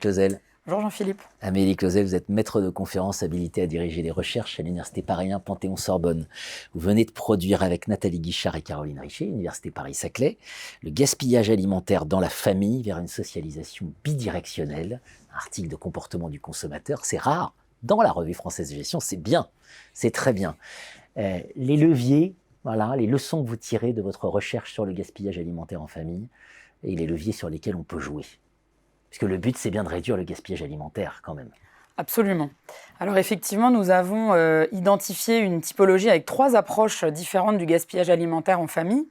Clausel. Bonjour Jean-Philippe. Amélie Clausel, vous êtes maître de conférence habilité à diriger les recherches à l'Université Paris 1 Panthéon-Sorbonne. Vous venez de produire avec Nathalie Guichard et Caroline Richer, Université Paris-Saclay, le gaspillage alimentaire dans la famille vers une socialisation bidirectionnelle, un article de comportement du consommateur. C'est rare dans la revue française de gestion, c'est bien, c'est très bien. Les leviers, voilà, les leçons que vous tirez de votre recherche sur le gaspillage alimentaire en famille et les leviers sur lesquels on peut jouer. Parce que le but, c'est bien de réduire le gaspillage alimentaire quand même. Absolument. Alors effectivement, nous avons identifié une typologie avec 3 approches différentes du gaspillage alimentaire en famille.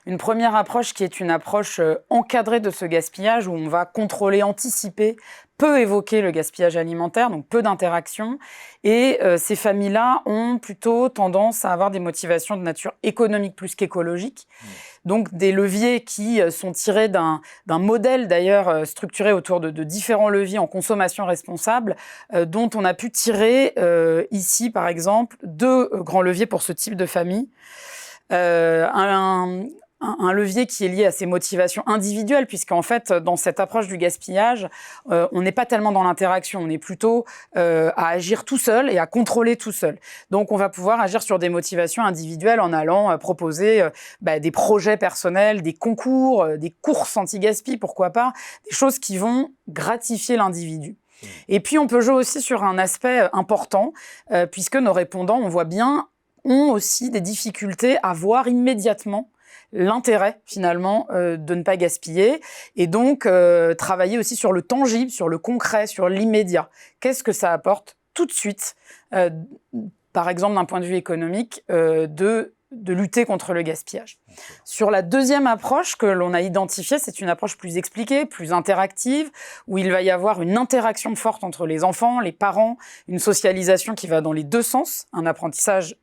Une première approche qui est une approche encadrée de ce gaspillage où on va contrôler, anticiper, peu évoquer le gaspillage alimentaire, donc peu d'interactions. Et ces familles-là ont plutôt tendance à avoir des motivations de nature économique plus qu'écologique. Donc des leviers qui sont tirés d'un modèle d'ailleurs structuré autour de différents leviers en consommation responsable dont on a pu tirer ici par exemple 2 grands leviers pour ce type de famille. Un levier qui est lié à ses motivations individuelles, puisqu'en fait, dans cette approche du gaspillage, on n'est pas tellement dans l'interaction, on est plutôt à agir tout seul et à contrôler tout seul. Donc, on va pouvoir agir sur des motivations individuelles en allant proposer des projets personnels, des concours, des courses anti-gaspi, pourquoi pas, des choses qui vont gratifier l'individu. Et puis, on peut jouer aussi sur un aspect important, puisque nos répondants, on voit bien, ont aussi des difficultés à voir immédiatement l'intérêt finalement de ne pas gaspiller et donc travailler aussi sur le tangible, sur le concret, sur l'immédiat. Qu'est-ce que ça apporte tout de suite, par exemple d'un point de vue économique, de lutter contre le gaspillage. Sur la deuxième approche que l'on a identifiée, c'est une approche plus expliquée, plus interactive, où il va y avoir une interaction forte entre les enfants, les parents, une socialisation qui va dans les 2 sens, un apprentissage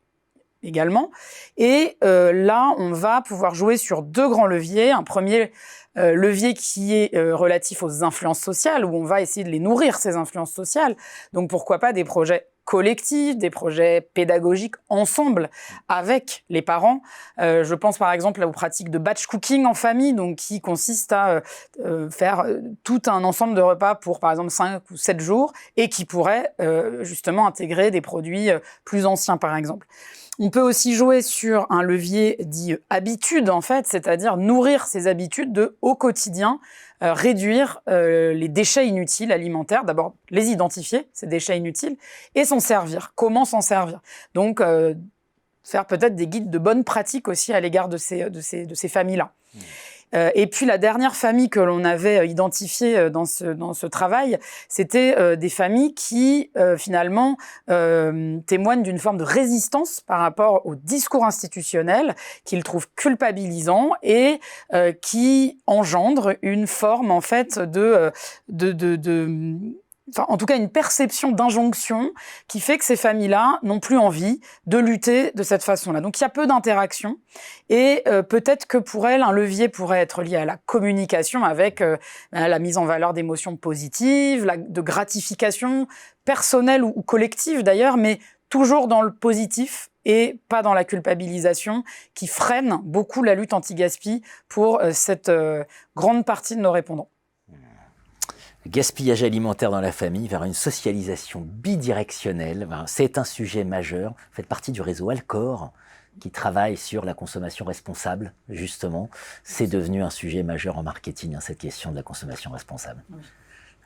également. Et là, on va pouvoir jouer sur 2 grands leviers. Un premier levier qui est relatif aux influences sociales, où on va essayer de les nourrir, ces influences sociales. Donc, pourquoi pas des projets collectifs, des projets pédagogiques ensemble avec les parents. Je pense par exemple aux pratiques de batch cooking en famille, donc qui consiste à faire tout un ensemble de repas pour par exemple 5 ou 7 jours et qui pourrait justement intégrer des produits plus anciens par exemple. On peut aussi jouer sur un levier dit habitude, en fait, c'est-à-dire nourrir ses habitudes au quotidien, réduire les déchets inutiles alimentaires, d'abord les identifier, ces déchets inutiles, et s'en servir. Comment s'en servir? Donc, faire peut-être des guides de bonnes pratiques aussi à l'égard de ces familles-là. Et puis la dernière famille que l'on avait identifiée dans ce travail, c'était des familles qui finalement témoignent d'une forme de résistance par rapport au discours institutionnel qu'ils trouvent culpabilisant et qui engendre une forme en fait en tout cas une perception d'injonction qui fait que ces familles-là n'ont plus envie de lutter de cette façon-là. Donc il y a peu d'interaction et peut-être que pour elles, un levier pourrait être lié à la communication avec la mise en valeur d'émotions positives, de gratification personnelle ou collective d'ailleurs, mais toujours dans le positif et pas dans la culpabilisation qui freine beaucoup la lutte anti-gaspi pour cette grande partie de nos répondants. Gaspillage alimentaire dans la famille vers une socialisation bidirectionnelle, c'est un sujet majeur. Vous faites partie du réseau Alcor qui travaille sur la consommation responsable, justement. C'est devenu un sujet majeur en marketing, cette question de la consommation responsable. Oui.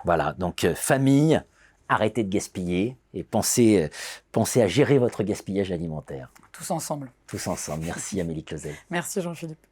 Voilà, donc famille, arrêtez de gaspiller et pensez à gérer votre gaspillage alimentaire. Tous ensemble. Tous ensemble. Merci Amélie Clausel. Merci Jean-Philippe.